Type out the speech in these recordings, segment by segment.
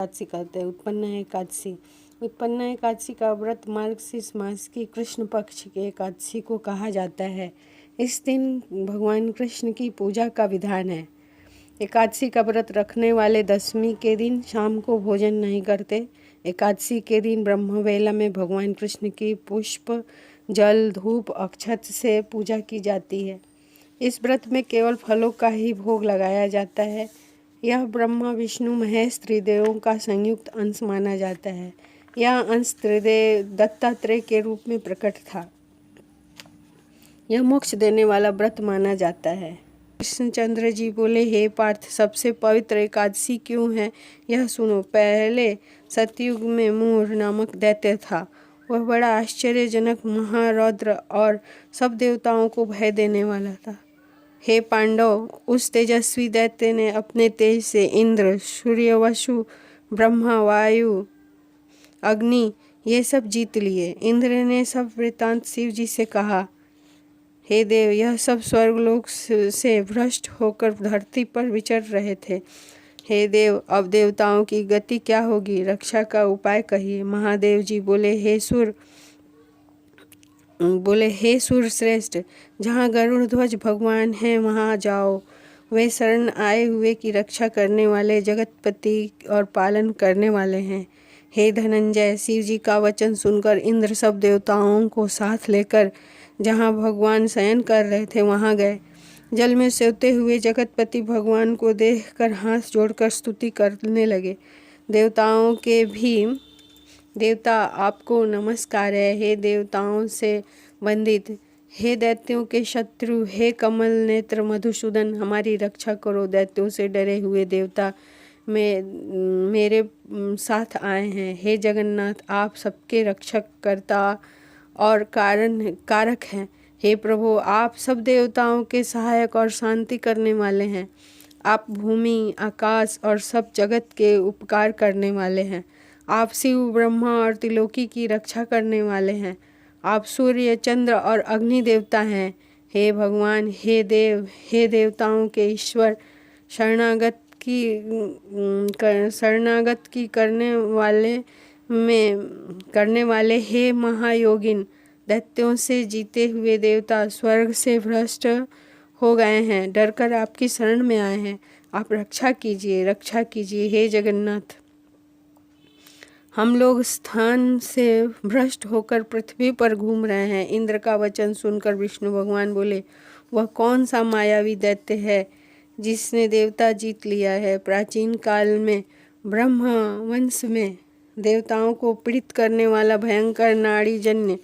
एकादशी कहते हैं। उत्पन्ना एकादशी का व्रत मार्गशीर्ष मास की कृष्ण पक्ष की एकादशी को कहा जाता है। इस दिन भगवान कृष्ण की पूजा का विधान है। एकादशी का व्रत रखने वाले दशमी के दिन शाम को भोजन नहीं करते। एकादशी के दिन ब्रह्मवेला में भगवान कृष्ण की पुष्प, जल, धूप, अक्षत से पूजा की जाती है। इस व्रत में केवल फलों का ही भोग लगाया जाता है। यह ब्रह्मा, विष्णु, महेश त्रिदेवों का संयुक्त अंश माना जाता है। यह अंश त्रिदेव दत्तात्रेय के रूप में प्रकट था। यह मोक्ष देने वाला व्रत माना जाता है। कृष्णचंद्र जी बोले, हे पार्थ, सबसे पवित्र एकादशी क्यों है यह सुनो। पहले सतयुग में मूर नामक दैत्य था। वह बड़ा आश्चर्यजनक महारौद्र और सब देवताओं को भय देने वाला था। हे पांडव, उस तेजस्वी दैत्य ने अपने तेज से इंद्र, सूर्य, वसु, ब्रह्मा, वायु, अग्नि ये सब जीत लिए। इंद्र ने सब वृत्तांत शिव जी से कहा। हे देव, यह सब स्वर्गलोक से भ्रष्ट होकर धरती पर विचर रहे थे। हे देव, अब देवताओं की गति क्या होगी, रक्षा का उपाय कहिए। महादेव जी बोले, हे सुर श्रेष्ठ, जहाँ गरुड़ ध्वज भगवान हैं वहाँ जाओ। वे शरण आए हुए की रक्षा करने वाले, जगतपति और पालन करने वाले हैं। हे धनंजय, शिव जी का वचन सुनकर इंद्र सब देवताओं को साथ लेकर जहाँ भगवान शयन कर रहे थे वहाँ गए। जल में सोते हुए जगतपति भगवान को देखकर हाथ जोड़कर स्तुति करने लगे। देवताओं के भी देवता, आपको नमस्कार है। हे देवताओं से वंदित, हे दैत्यों के शत्रु, हे कमल नेत्र मधुसूदन, हमारी रक्षा करो। दैत्यों से डरे हुए देवता मेरे साथ आए हैं। हे जगन्नाथ, आप सबके रक्षक, कर्ता और कारक हैं। हे प्रभु, आप सब देवताओं के सहायक और शांति करने वाले हैं। आप भूमि, आकाश और सब जगत के उपकार करने वाले हैं। आप शिव, ब्रह्मा और त्रिलोकी की रक्षा करने वाले हैं। आप सूर्य, चंद्र और अग्नि देवता हैं। हे भगवान, हे देव, हे देवताओं के ईश्वर, शरणागत की करने वाले हे महायोगिन, दैत्यों से जीते हुए देवता स्वर्ग से भ्रष्ट हो गए हैं, डरकर आपकी शरण में आए हैं। आप रक्षा कीजिए। हे जगन्नाथ, हम लोग स्थान से भ्रष्ट होकर पृथ्वी पर घूम रहे हैं। इंद्र का वचन सुनकर विष्णु भगवान बोले, वह कौन सा मायावी दैत्य है जिसने देवता जीत लिया है। प्राचीन काल में ब्रह्मा वंश में देवताओं को पीड़ित करने वाला भयंकर नाड़ीजन्य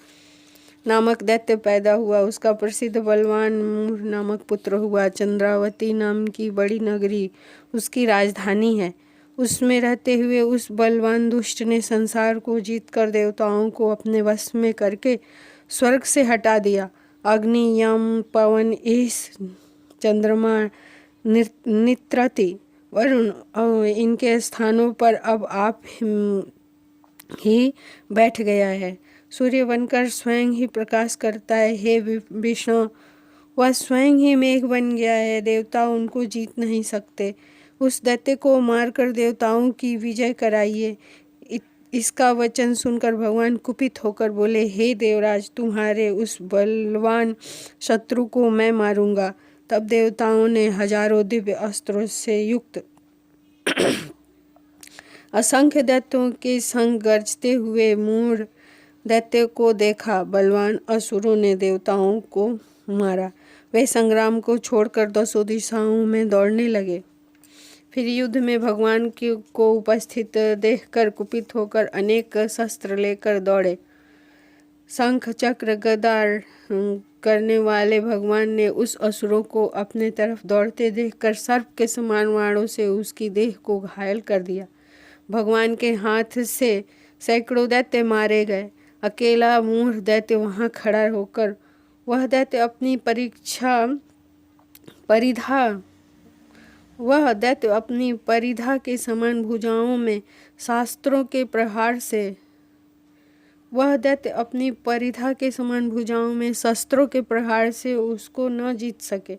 नामक दैत्य पैदा हुआ। उसका प्रसिद्ध बलवान मूर नामक पुत्र हुआ। चंद्रावती नाम की बड़ी नगरी उसकी राजधानी है। उसमें रहते हुए उस बलवान दुष्ट ने संसार को जीतकर देवताओं को अपने वश में करके स्वर्ग से हटा दिया। अग्नि, यम, पवन, ईश, चंद्रमा, नित्रति, वरुण इनके स्थानों पर अब आप ही बैठ गया है। सूर्य बनकर स्वयं ही प्रकाश करता है। हे विष्णु, वह स्वयं ही मेघ बन गया है। देवता उनको जीत नहीं सकते। उस दैत्य को मारकर देवताओं की विजय कराइए। इसका वचन सुनकर भगवान कुपित होकर बोले, हे देवराज, तुम्हारे उस बलवान शत्रु को मैं मारूंगा। तब देवताओं ने हजारों दिव्य अस्त्रों से युक्त असंख्य दैत्यों के संग गरजते हुए मूढ़ दैत्य को देखा। बलवान असुरों ने देवताओं को मारा। वे संग्राम को छोड़कर दसों दिशाओं में दौड़ने लगे। फिर युद्ध में भगवान को उपस्थित देखकर कुपित होकर अनेक शस्त्र लेकर दौड़े। शंख, चक्र, गदा करने वाले भगवान ने उस असुरों को अपने तरफ दौड़ते देखकर सर्प के समान बाणों से उसकी देह को घायल कर दिया। भगवान के हाथ से सैकड़ों दैत्य मारे गए। अकेला मूढ़ दैत्य वहां खड़ा होकर वह दैत्य अपनी परिधा के समान भुजाओं में शस्त्रों के प्रहार से उसको न जीत सके।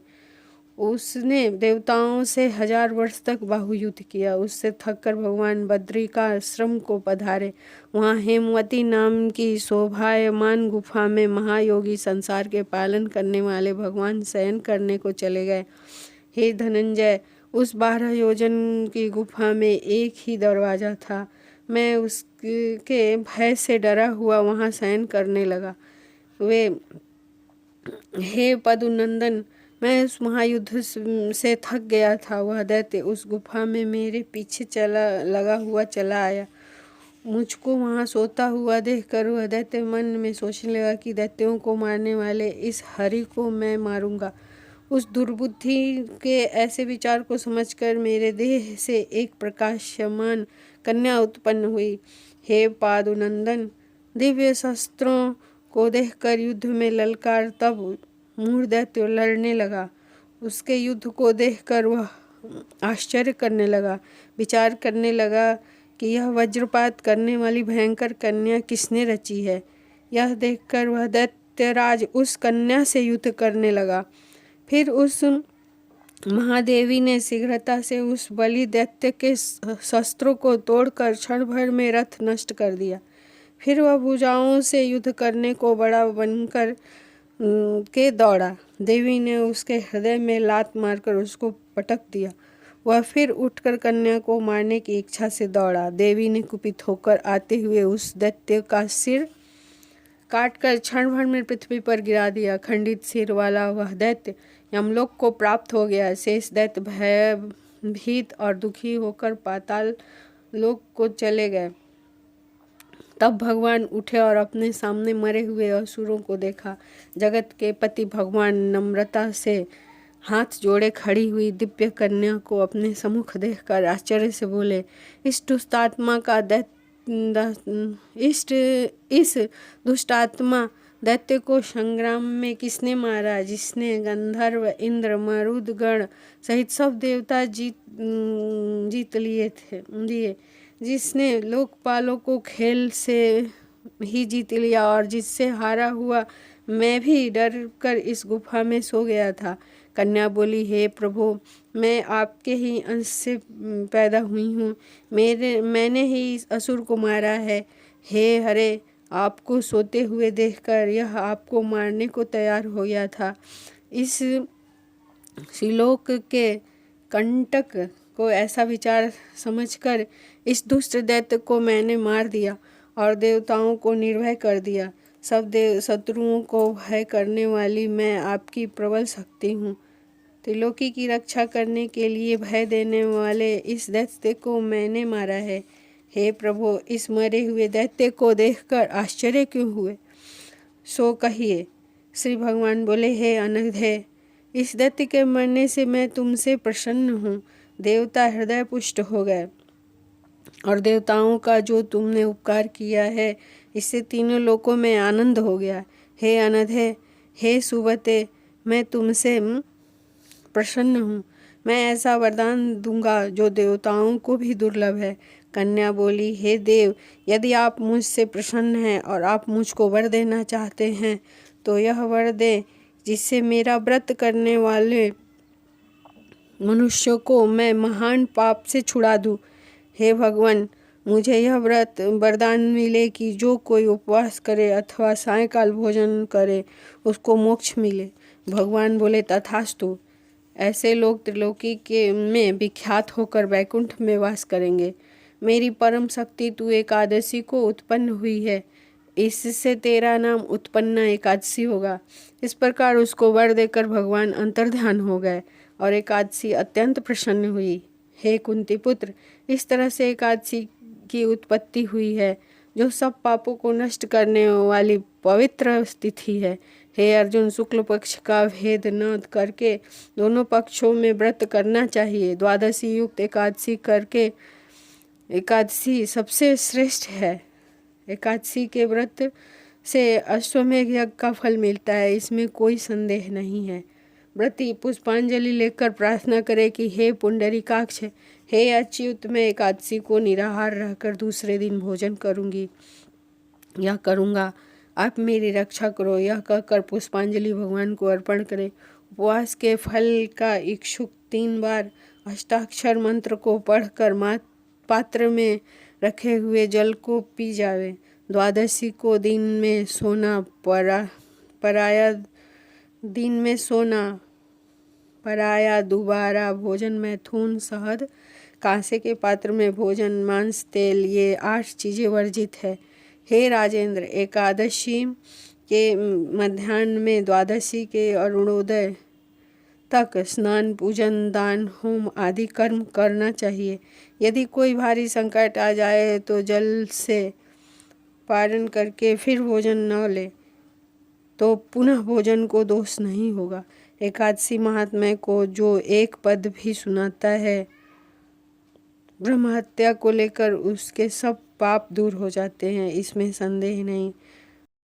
उसने देवताओं से 1000 वर्ष तक बाहुयुद्ध किया। उससे थककर भगवान बद्री का आश्रम को पधारे। वहाँ हेमवती नाम की शोभायमान गुफा में महायोगी संसार के पालन करने वाले भगवान शयन करने को चले गए। हे धनंजय, उस 12 योजन की गुफा में एक ही दरवाजा था। मैं उसके भय से डरा हुआ वहाँ शयन करने लगा। हे पदुनंदन, मैं उस महायुद्ध से थक गया था। वह दैत्य उस गुफा में मेरे पीछे लगा हुआ चला आया। मुझको वहाँ सोता हुआ देखकर वह दैत्य मन में सोचने लगा कि दैत्यों को मारने वाले इस हरि को मैं मारूंगा। उस दुर्बुद्धि के ऐसे विचार को समझकर मेरे देह से एक प्रकाशमान कन्या उत्पन्न हुई। हे पादुनंदन, दिव्य शस्त्रों को देखकर युद्ध में ललकार तब मूढ़ दैत्य लड़ने लगा। उसके युद्ध को देखकर वह आश्चर्य करने लगा, विचार करने लगा कि यह वज्रपात करने वाली भयंकर कन्या किसने रची है। यह देखकर वह दैत्यराज उस कन्या से युद्ध करने लगा। फिर उस महादेवी ने शीघ्रता से उस बलि दैत्य के शस्त्रों को तोड़कर क्षण भर में रथ नष्ट कर दिया। फिर वह भुजाओं से युद्ध करने को बड़ा बनकर के दौड़ा। देवी ने उसके हृदय में लात मारकर उसको पटक दिया। वह फिर उठकर कन्या को मारने की इच्छा से दौड़ा। देवी ने कुपित होकर आते हुए उस दैत्य का सिर काटकर क्षण भर में पृथ्वी पर गिरा दिया। खंडित सिर वाला वह दैत्य यमलोक को प्राप्त हो गया। शेष दैत्य भयभीत और दुखी होकर पाताल लोक को चले गए। तब भगवान उठे और अपने सामने मरे हुए असुरों को देखा। जगत के पति भगवान नम्रता से हाथ जोड़े खड़ी हुई दिव्य कन्या को अपने सम्मुख देखकर आश्चर्य से बोले, इस दुष्टात्मा दैत्य को संग्राम में किसने मारा, जिसने गंधर्व इंद्र मरुद गण सहित सब देवता जीत लिए, जिसने लोकपालों को खेल से ही जीत लिया और जिससे हारा हुआ मैं भी डर कर इस गुफा में सो गया था। कन्या बोली, हे प्रभु, मैं आपके ही अंश से पैदा हुई हूँ। मैंने ही इस असुर को मारा है। हे हरे, आपको सोते हुए देखकर यह आपको मारने को तैयार हो गया था। इस श्रीलोक के कंटक को ऐसा विचार समझकर इस दुष्ट दैत्य को मैंने मार दिया और देवताओं को निर्भय कर दिया। सब शत्रुओं को भय करने वाली मैं आपकी प्रबल शक्ति हूँ। त्रिलोकी की रक्षा करने के लिए भय देने वाले इस दैत्य को मैंने मारा है। हे प्रभु, इस मरे हुए दैत्य को देखकर आश्चर्य क्यों हुए, सो कहिए। श्री भगवान बोले, हे अनघे, इस दैत्य के मरने से मैं तुमसे प्रसन्न हूँ। देवता हृदय पुष्ट हो गए और देवताओं का जो तुमने उपकार किया है इससे तीनों लोकों में आनंद हो गया। हे अनघे, हे सुवते, मैं तुमसे प्रसन्न हूँ। मैं ऐसा वरदान दूंगा जो देवताओं को भी दुर्लभ है। कन्या बोली, हे देव, यदि आप मुझसे प्रसन्न हैं और आप मुझको वर देना चाहते हैं तो यह वर दे जिससे मेरा व्रत करने वाले मनुष्यों को मैं महान पाप से छुड़ा दूँ। हे भगवान, मुझे यह वरदान मिले कि जो कोई उपवास करे अथवा सायंकाल भोजन करे उसको मोक्ष मिले। भगवान बोले, तथास्तु। ऐसे लोग त्रिलोकी में विख्यात होकर वैकुंठ में वास करेंगे। मेरी परम शक्ति तू एकादशी को उत्पन्न हुई है, इससे तेरा नाम उत्पन्न एकादशी होगा। इस प्रकार उसको वर देकर भगवान अंतर्ध्यान हो गए और एकादशी अत्यंत प्रसन्न हुई। हे कुंती पुत्र, इस तरह से एकादशी की उत्पत्ति हुई है जो सब पापों को नष्ट करने वाली पवित्र तिथि है। हे अर्जुन, शुक्ल पक्ष का भेद न करके दोनों पक्षों में व्रत करना चाहिए। द्वादशी युक्त एकादशी करके एकादशी सबसे श्रेष्ठ है। एकादशी के व्रत से अश्वमेध यज्ञ का फल मिलता है, इसमें कोई संदेह नहीं है। व्रती पुष्पांजलि लेकर प्रार्थना करे कि हे पुंडरीकाक्ष, हे अच्युत, मैं एकादशी को निराहार रहकर दूसरे दिन भोजन करूंगी या करूंगा, आप मेरी रक्षा करो। यह कहकर पुष्पांजलि भगवान को अर्पण करे। उपवास के फल का इच्छुक 3 बार अष्टाक्षर मंत्र को पढ़कर पात्र में रखे हुए जल को पी जावे। द्वादशी को दिन में सोना पराया दोबारा भोजन मैथुन शहद कांसे के पात्र में भोजन मांस तेल ये 8 चीज़ें वर्जित है। हे राजेंद्र, एकादशी के मध्याह्न में द्वादशी के अरुणोदय तक स्नान पूजन दान होम आदि कर्म करना चाहिए। यदि कोई भारी संकट आ जाए तो जल से पारण करके फिर भोजन न ले तो पुनः भोजन को दोष नहीं होगा। एकादशी महात्म्य को जो एक पद भी सुनाता है ब्रह्महत्या को लेकर उसके सब पाप दूर हो जाते हैं, इसमें संदेह नहीं।